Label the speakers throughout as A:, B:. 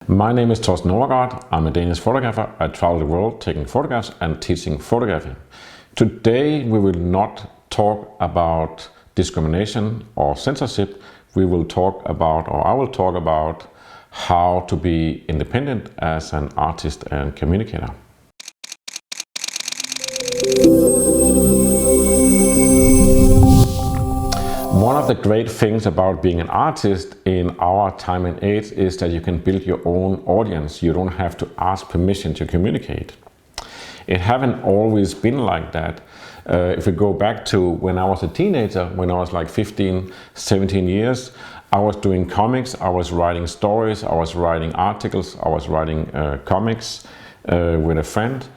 A: My name is Torsten Overgaard. I'm a Danish photographer. I travel the world taking photographs and teaching photography. Today we will not talk about discrimination or censorship. We will talk about, or I will talk about, how to be independent as an artist and communicator. One of the great things about being an artist in our time and age is that you can build your own audience. You don't have to ask permission to communicate. It haven't always been like that. If we go back to when I was a teenager, when I was like 15, 17 years, I was doing comics, I was writing stories, I was writing articles, I was writing comics with a friend.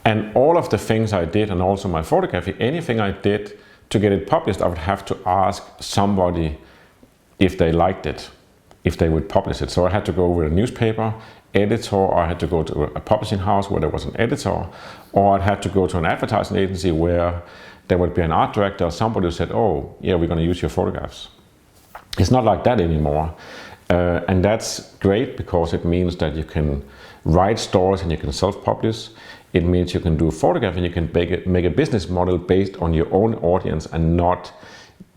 A: And all of the things I did, and also my photography, anything I did to get it published, I would have to ask somebody if they liked it, if they would publish it. So I had to go with a newspaper editor, or I had to go to a publishing house where there was an editor, or I'd have to go to an advertising agency where there would be an art director or somebody who said, oh yeah, we're going to use your photographs. It's not like that anymore. And that's great because it means that you can write stories and you can self-publish. It means you can do photography and you can make a business model based on your own audience and not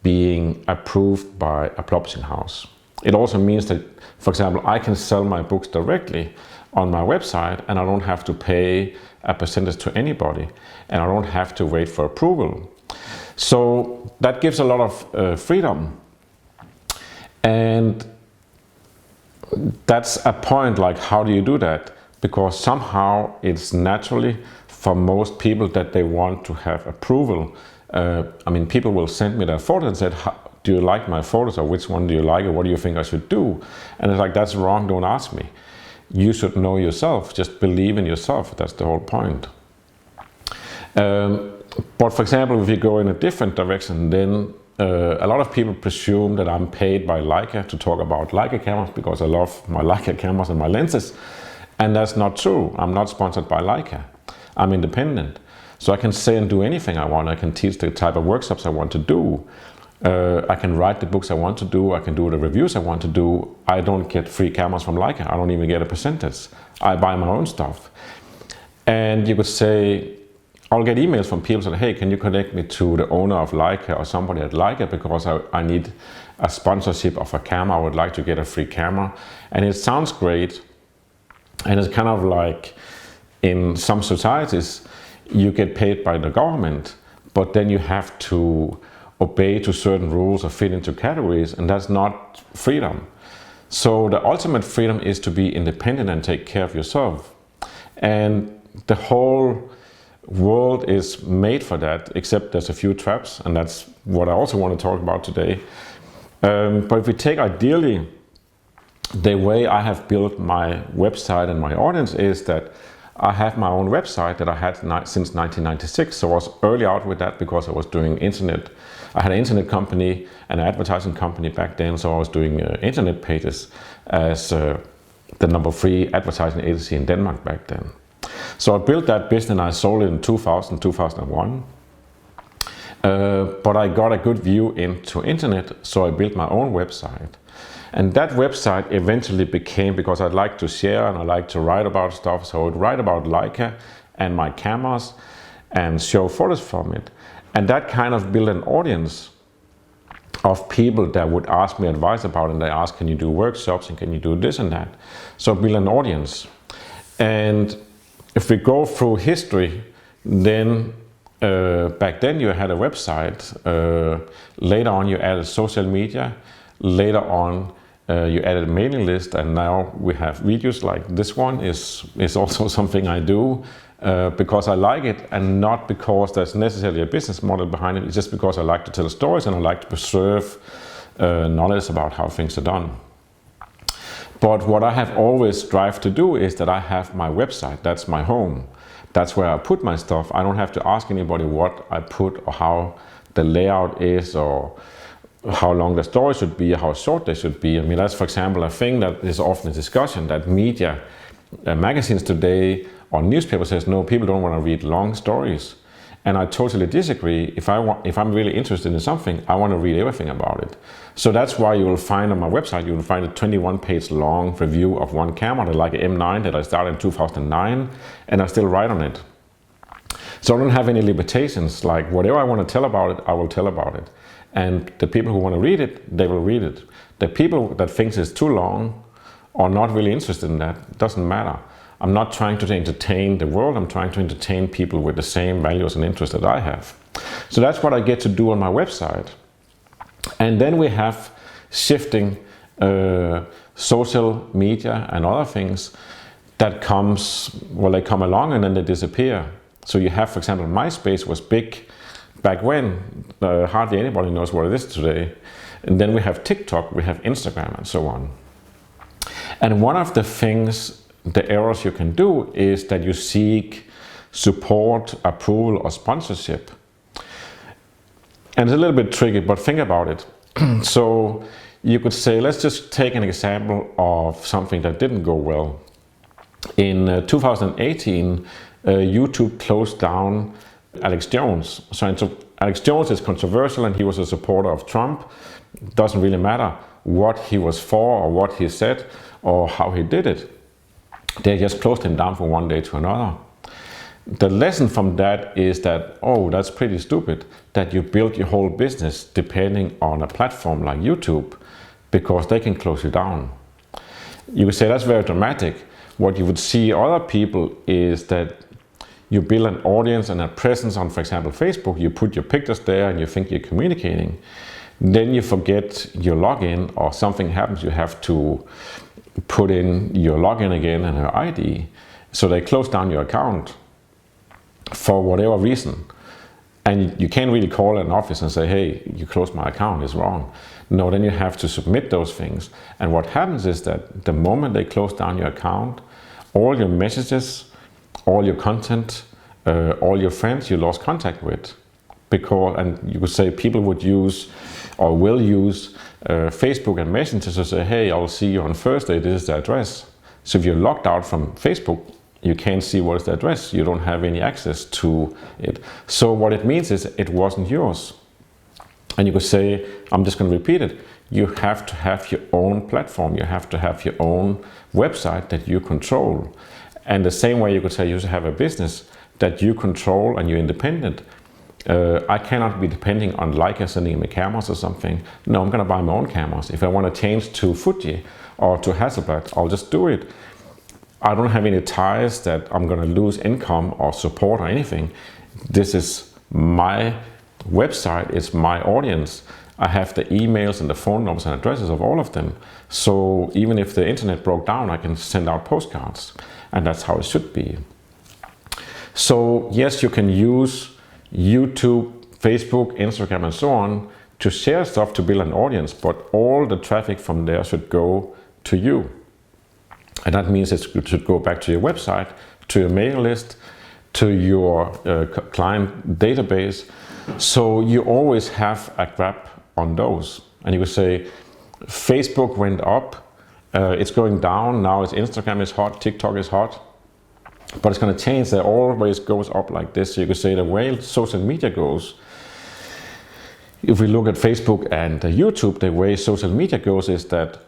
A: being approved by a publishing house. It also means that, for example, I can sell my books directly on my website and I don't have to pay a percentage to anybody and I don't have to wait for approval. So that gives a lot of freedom. And that's a point, like, how do you do that? Because somehow it's naturally for most people that they want to have approval. I mean, people will send me their photos and said, do you like my photos, or which one do you like, or what do you think I should do? And it's like, that's wrong, don't ask me. You should know yourself, just believe in yourself, that's the whole point. But for example, if you go in a different direction, then a lot of people presume that I'm paid by Leica to talk about Leica cameras because I love my Leica cameras and my lenses. And that's not true. I'm not sponsored by Leica. I'm independent. So I can say and do anything I want. I can teach the type of workshops I want to do. I can write the books I want to do. I can do the reviews I want to do. I don't get free cameras from Leica. I don't even get a percentage. I buy my own stuff. And you could say, I'll get emails from people saying, hey, can you connect me to the owner of Leica or somebody at Leica because I need a sponsorship of a camera. I would like to get a free camera. And it sounds great. And it's kind of like in some societies, you get paid by the government, but then you have to obey to certain rules or fit into categories, and that's not freedom. So the ultimate freedom is to be independent and take care of yourself. And the whole world is made for that, except there's a few traps, and that's what I also want to talk about today. But if we take ideally, the way I have built my website and my audience is that I have my own website that I had since 1996. So I was early out with that because I was doing internet. I had an internet company and an advertising company back then. So I was doing internet pages as the number 3 advertising agency in Denmark back then. So I built that business and I sold it in 2000, 2001. But I got a good view into internet, so I built my own website. And that website eventually became, because I'd like to share and I like to write about stuff, so I would write about Leica and my cameras and show photos from it. And that kind of built an audience of people that would ask me advice about it, and they ask, can you do workshops and can you do this and that? So build an audience. And if we go through history, then back then you had a website, later on you added social media, later on you added a mailing list, and now we have videos like this one is also something I do because I like it, and not because there's necessarily a business model behind it. It's just because I like to tell stories and I like to preserve knowledge about how things are done. But what I have always strived to do is that I have my website, that's my home. That's where I put my stuff. I don't have to ask anybody what I put or how the layout is or how long the story should be, how short they should be. I mean, that's, for example, a thing that is often a discussion, that media, magazines today or newspapers says, no, people don't want to read long stories. And I totally disagree. If I'm really interested in something, I want to read everything about it. So that's why you will find on my website, you will find a 21-page long review of one camera, like an M9 that I started in 2009, and I still write on it. So I don't have any limitations, like whatever I want to tell about it, I will tell about it. And the people who want to read it, they will read it. The people that think it's too long or not really interested in that, doesn't matter. I'm not trying to entertain the world, I'm trying to entertain people with the same values and interests that I have. So that's what I get to do on my website. And then we have shifting social media and other things that they come along and then they disappear. So you have, for example, MySpace was big back when, hardly anybody knows what it is today. And then we have TikTok, we have Instagram and so on. And one of the things, the errors you can do is that you seek support, approval or sponsorship. And it's a little bit tricky, but think about it. So you could say, let's just take an example of something that didn't go well. In 2018, YouTube closed down Alex Jones. So Alex Jones is controversial and he was a supporter of Trump. Doesn't really matter what he was for or what he said or how he did it. They just closed him down from one day to another. The lesson from that is that, oh, that's pretty stupid that you build your whole business depending on a platform like YouTube, because they can close you down. You would say that's very dramatic. What you would see other people is that you build an audience and a presence on, for example, Facebook. You put your pictures there and you think you're communicating. Then you forget your login or something happens, you have to put in your login again and her ID. So they close down your account for whatever reason. And you can't really call an office and say, hey, you closed my account, it's wrong. No, then you have to submit those things. And what happens is that the moment they close down your account, all your messages, all your content, all your friends you lost contact with. And you could say people would use or will use Facebook and Messenger to say, hey, I'll see you on Thursday, this is the address. So if you're locked out from Facebook, you can't see what is the address, you don't have any access to it. So what it means is it wasn't yours. And you could say, I'm just going to repeat it, you have to have your own platform, you have to have your own website that you control. And the same way you could say you should have a business that you control and you're independent. I cannot be depending on Leica sending me cameras or something. No, I'm going to buy my own cameras. If I want to change to Fuji or to Hasselblad, I'll just do it. I don't have any ties that I'm going to lose income or support or anything. This is my website, it's my audience. I have the emails and the phone numbers and addresses of all of them. So even if the internet broke down, I can send out postcards. And that's how it should be. So yes, you can use YouTube, Facebook, Instagram and so on to share stuff to build an audience, but all the traffic from there should go to you. And that means it should go back to your website, to your mailing list, to your client database. So you always have a grab on those. And you would say, Facebook went up, it's going down, now it's Instagram is hot, TikTok is hot. But it's going to change, that always goes up like this. So you could say the way social media goes, if we look at Facebook and YouTube, the way social media goes is that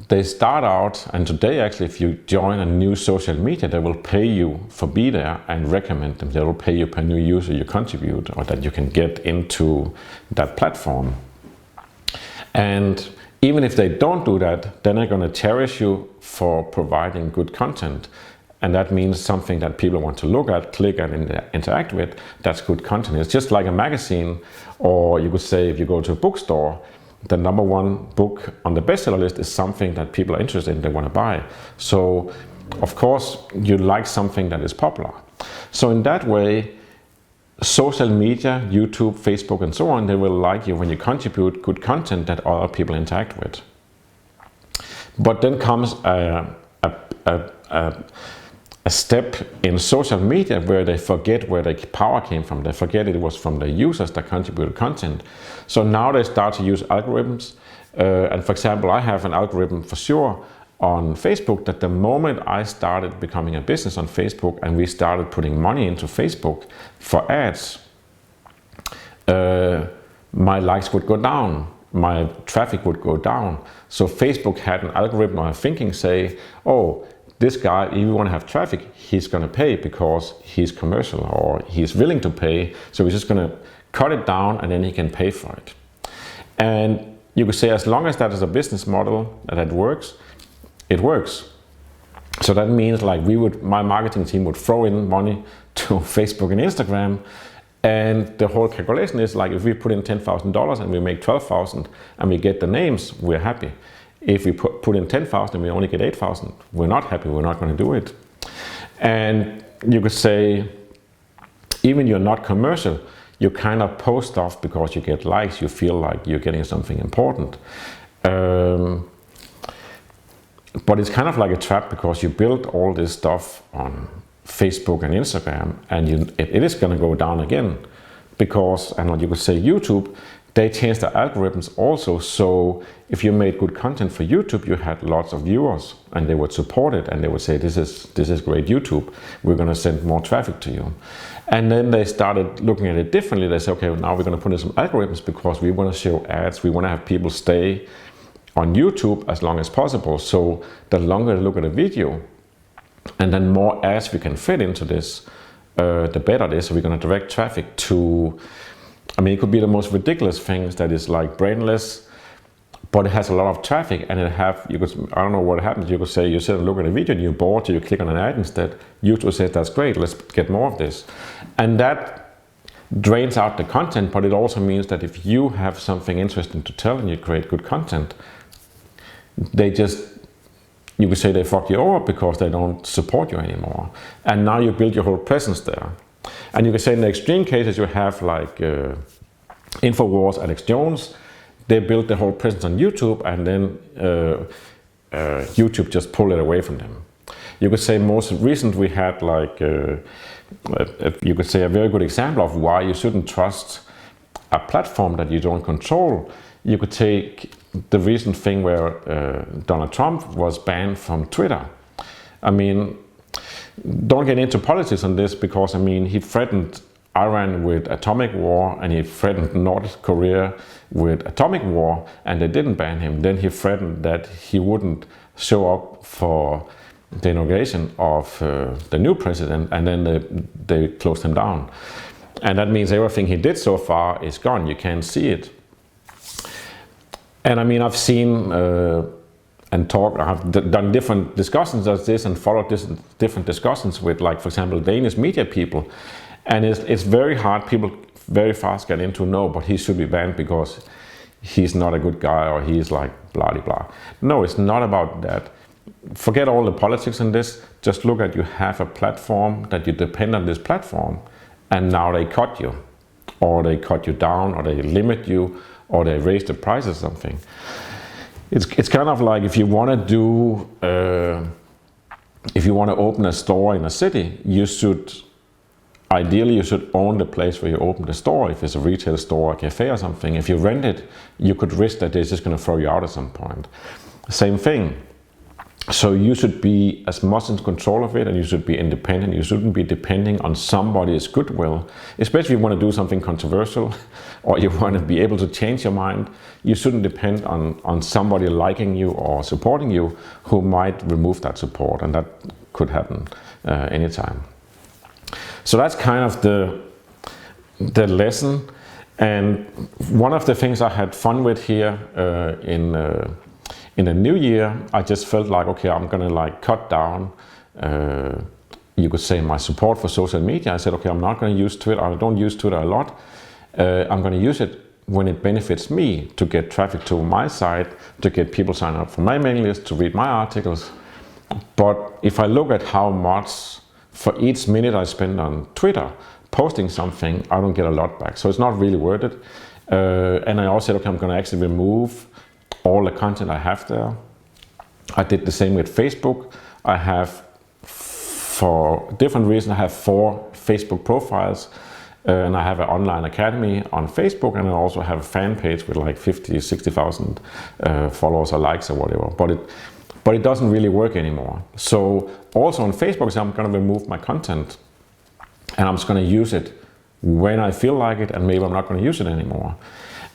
A: they start out, and today actually if you join a new social media, they will pay you for be there and recommend them. They will pay you per new user you contribute or that you can get into that platform. And even if they don't do that, then they're going to cherish you for providing good content. And that means something that people want to look at, click at, and interact with. That's good content. It's just like a magazine, or you could say if you go to a bookstore, the #1 book on the bestseller list is something that people are interested in, they want to buy. So of course you like something that is popular. So in that way, social media, YouTube, Facebook and so on, they will like you when you contribute good content that other people interact with. But then comes a step in social media where they forget where the power came from. They forget it was from the users that contributed content. So now they start to use algorithms. And for example, I have an algorithm for sure on Facebook that the moment I started becoming a business on Facebook and we started putting money into Facebook for ads, my likes would go down, my traffic would go down. So Facebook had an algorithm or a thinking say, oh, this guy, if you want to have traffic, he's going to pay because he's commercial or he's willing to pay. So we're just going to cut it down and then he can pay for it. And you could say as long as that is a business model that works, it works. So that means like my marketing team would throw in money to Facebook and Instagram. And the whole calculation is like if we put in $10,000 and we make 12,000 and we get the names, we're happy. If we put in 10,000 and we only get 8,000, we're not happy, we're not going to do it. And you could say, even you're not commercial, you kind of post stuff because you get likes, you feel like you're getting something important. But it's kind of like a trap because you build all this stuff on Facebook and Instagram and it is going to go down again because, and you could say YouTube, they changed the algorithms also. So if you made good content for YouTube, you had lots of viewers and they would support it and they would say, this is great YouTube, we're going to send more traffic to you. And then they started looking at it differently. They said, okay, now we're going to put in some algorithms because we want to show ads, we want to have people stay on YouTube as long as possible. So the longer they look at a video and then more ads we can fit into this, the better it is. So we're going to direct traffic to, I mean, it could be the most ridiculous things that is like brainless, but it has a lot of traffic and I don't know what happens. You could say you sit and look at a video and you're bored, so you click on an ad instead. YouTube says, that's great, let's get more of this. And that drains out the content, but it also means that if you have something interesting to tell and you create good content, you could say they fuck you over because they don't support you anymore. And now you build your whole presence there. And you can say in the extreme cases, you have like InfoWars, Alex Jones, they built the whole presence on YouTube and then YouTube just pulled it away from them. You could say most recent we had like, you could say a very good example of why you shouldn't trust a platform that you don't control. You could take the recent thing where Donald Trump was banned from Twitter. I mean, don't get into politics on this because, I mean, he threatened Iran with atomic war and he threatened North Korea with atomic war and they didn't ban him. Then he threatened that he wouldn't show up for the inauguration of the new president and then they closed him down. And that means everything he did so far is gone. You can't see it. And I mean, I've seen I've done different discussions of this and followed different discussions with, like, for example, Danish media people. And it's very hard. People very fast get into, no, but he should be banned because he's not a good guy or he's like blah, blah, blah. No, it's not about that. Forget all the politics in this. Just look at, you have a platform that you depend on this platform and now they cut you or they cut you down or they limit you or they raise the price or something. It's kind of like if you want to do, if you want to open a store in a city, ideally you should own the place where you open the store. If it's a retail store, a cafe or something, if you rent it, you could risk that they're just going to throw you out at some point. Same thing. So you should be as much in control of it and you should be independent. You shouldn't be depending on somebody's goodwill, especially if you want to do something controversial or you want to be able to change your mind. You shouldn't depend on somebody liking you or supporting you who might remove that support, and that could happen anytime. So that's kind of the lesson. And one of the things I had fun with here in the new year, I just felt like, okay, I'm gonna like cut down, you could say, my support for social media. I said, okay, I'm not gonna use Twitter. I don't use Twitter a lot. I'm gonna use it when it benefits me to get traffic to my site, to get people sign up for my mailing list, to read my articles. But if I look at how much for each minute I spend on Twitter posting something, I don't get a lot back. So it's not really worth it. And I also said, okay, I'm gonna actually remove all the content I have there. I did the same with Facebook. I have, for different reasons, I have 4 Facebook profiles and I have an online academy on Facebook, and I also have a fan page with like 50, 60,000 followers or likes or whatever. But it doesn't really work anymore. So also on Facebook, I'm gonna remove my content and I'm just gonna use it when I feel like it, and maybe I'm not going to use it anymore.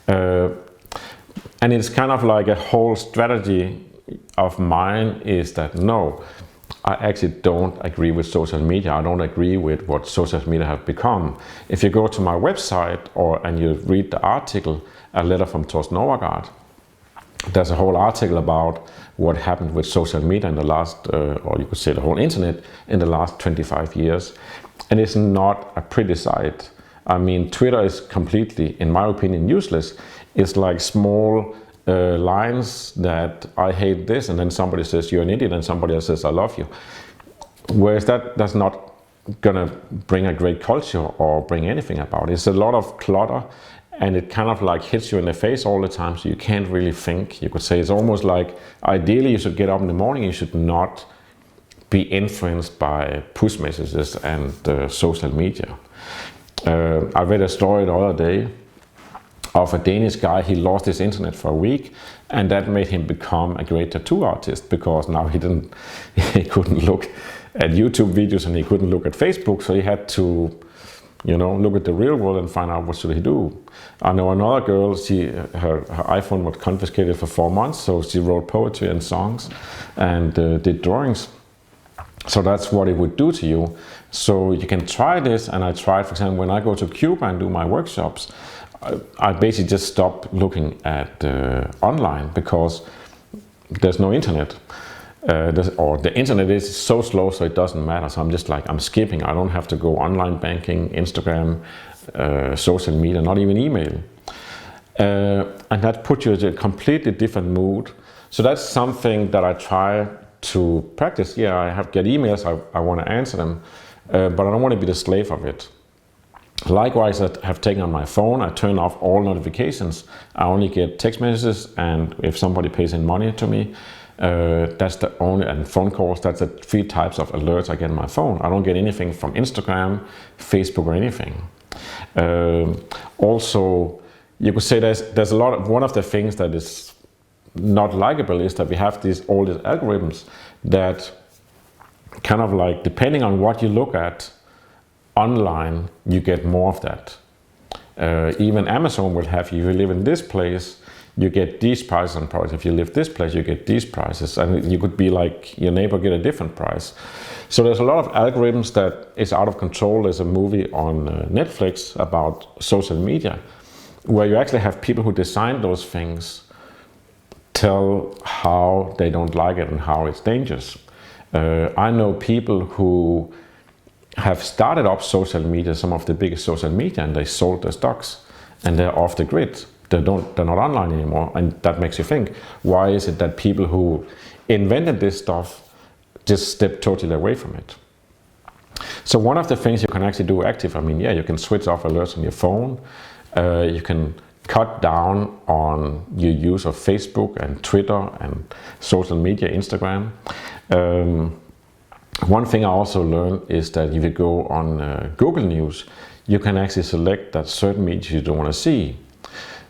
A: And it's kind of like a whole strategy of mine is that no, I actually don't agree with social media. I don't agree with what social media have become. If you go to my website and you read the article, A Letter from Thorsten Overgaard, there's a whole article about what happened with social media in the last, or you could say the whole internet in the last 25 years. And it's not a pretty sight. I mean, Twitter is completely, in my opinion, useless. It's like small lines that I hate this, and then somebody says you're an idiot, and somebody else says I love you. Whereas that's not gonna bring a great culture or bring anything about it. It's a lot of clutter, and it kind of like hits you in the face all the time, so you can't really think. You could say it's almost like ideally you should get up in the morning, you should not be influenced by push messages and social media. I read a story the other day of a Danish guy. He lost his internet for a week, and that made him become a great tattoo artist, because now he couldn't look at YouTube videos and he couldn't look at Facebook, so he had to, you know, look at the real world and find out what should he do. I know another girl, her iPhone was confiscated for 4 months, so she wrote poetry and songs and did drawings. So that's what it would do to you. So you can try this, and I tried, for example, when I go to Cuba and do my workshops, I basically just stop looking at online, because there's no internet. Or the internet is so slow, so it doesn't matter. So I'm just like, I'm skipping. I don't have to go online banking, Instagram, social media, not even email. And that puts you in a completely different mood. So that's something that I try to practice. Yeah, I get emails, I want to answer them, but I don't want to be the slave of it. Likewise, I have taken on my phone, I turn off all notifications. I only get text messages, and if somebody pays in money to me, that's the only, and phone calls, that's the 3 types of alerts I get on my phone. I don't get anything from Instagram, Facebook, or anything. Also, you could say there's a lot of, one of the things that is not likable is that we have all these algorithms that kind of like, depending on what you look at online, you get more of that. Even Amazon will have, if you live in this place, you get these prices on products. If you live this place, you get these prices, and you could be like your neighbor, get a different price. So there's a lot of algorithms that is out of control. There's a movie on Netflix about social media, where you actually have people who design those things tell how they don't like it and how it's dangerous. I know people who have started up social media, some of the biggest social media, and they sold their stocks, and they're off the grid. They're not online anymore, and that makes you think, why is it that people who invented this stuff just step totally away from it? So one of the things you can actually do active, I mean, yeah, you can switch off alerts on your phone, you can cut down on your use of Facebook and Twitter and social media, Instagram. One thing I also learned is that if you go on Google News, you can actually select that certain media you don't want to see.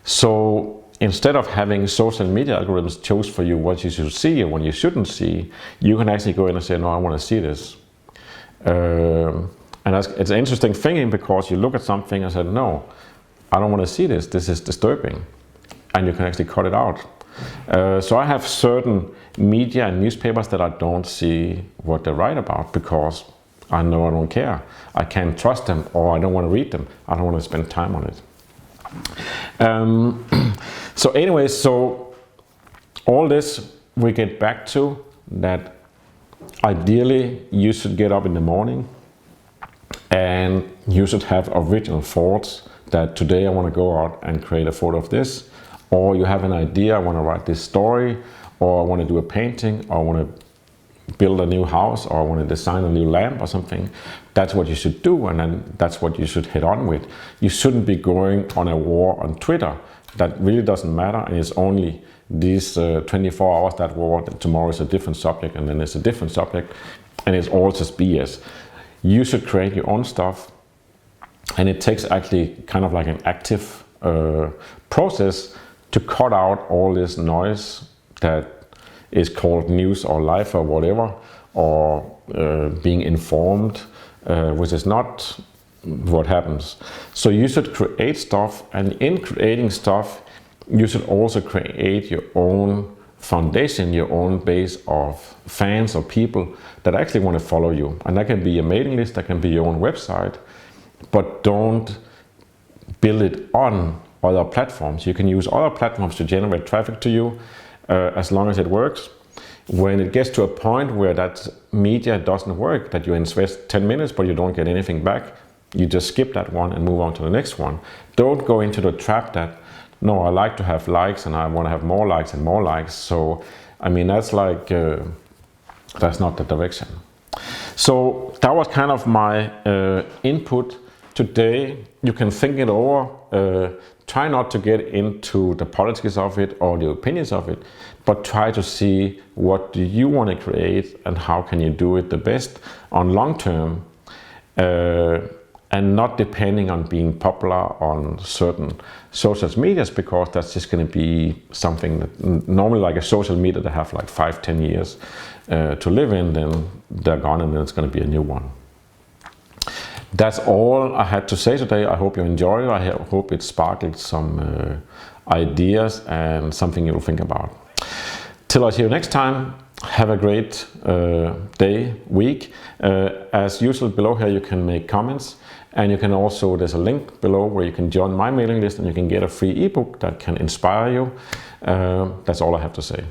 A: So instead of having social media algorithms choose for you what you should see and what you shouldn't see, you can actually go in and say, no, I want to see this. And it's an interesting thing, because you look at something and say, no, I don't want to see this, this is disturbing. And you can actually cut it out. So I have certain media and newspapers that I don't see what they write about, because I know I don't care. I can't trust them, or I don't want to read them. I don't want to spend time on it. So anyway, so all this we get back to that ideally you should get up in the morning and you should have original thoughts that today I want to go out and create a photo of this, or you have an idea, I want to write this story, or I want to do a painting, or I want to build a new house, or I want to design a new lamp or something. That's what you should do, and then that's what you should head on with. You shouldn't be going on a war on Twitter. That really doesn't matter, and it's only these 24 hours, that war, tomorrow is a different subject, and then it's a different subject, and it's all just BS. You should create your own stuff, and it takes actually kind of like an active process to cut out all this noise that is called news or life or whatever, or being informed, which is not what happens. So you should create stuff, and in creating stuff, you should also create your own foundation, your own base of fans or people that actually want to follow you. And that can be a mailing list, that can be your own website, but don't build it on other platforms. You can use other platforms to generate traffic to you as long as it works. When it gets to a point where that media doesn't work, that you invest 10 minutes but you don't get anything back, you just skip that one and move on to the next one. Don't go into the trap that, no, I like to have likes and I want to have more likes and more likes. So, I mean, that's like, that's not the direction. So that was kind of my input today. You can think it over. Try not to get into the politics of it or the opinions of it, but try to see what do you want to create and how can you do it the best on long term, and not depending on being popular on certain social medias, because that's just going to be something that normally, like a social media that have like 5-10 years to live in, then they're gone and then it's going to be a new one. That's all I had to say today. I hope you enjoyed it. I hope it sparkled some ideas and something you'll think about. Till I see you next time, have a great day, week. As usual, below here you can make comments, and you can also, there's a link below where you can join my mailing list and you can get a free ebook that can inspire you. That's all I have to say.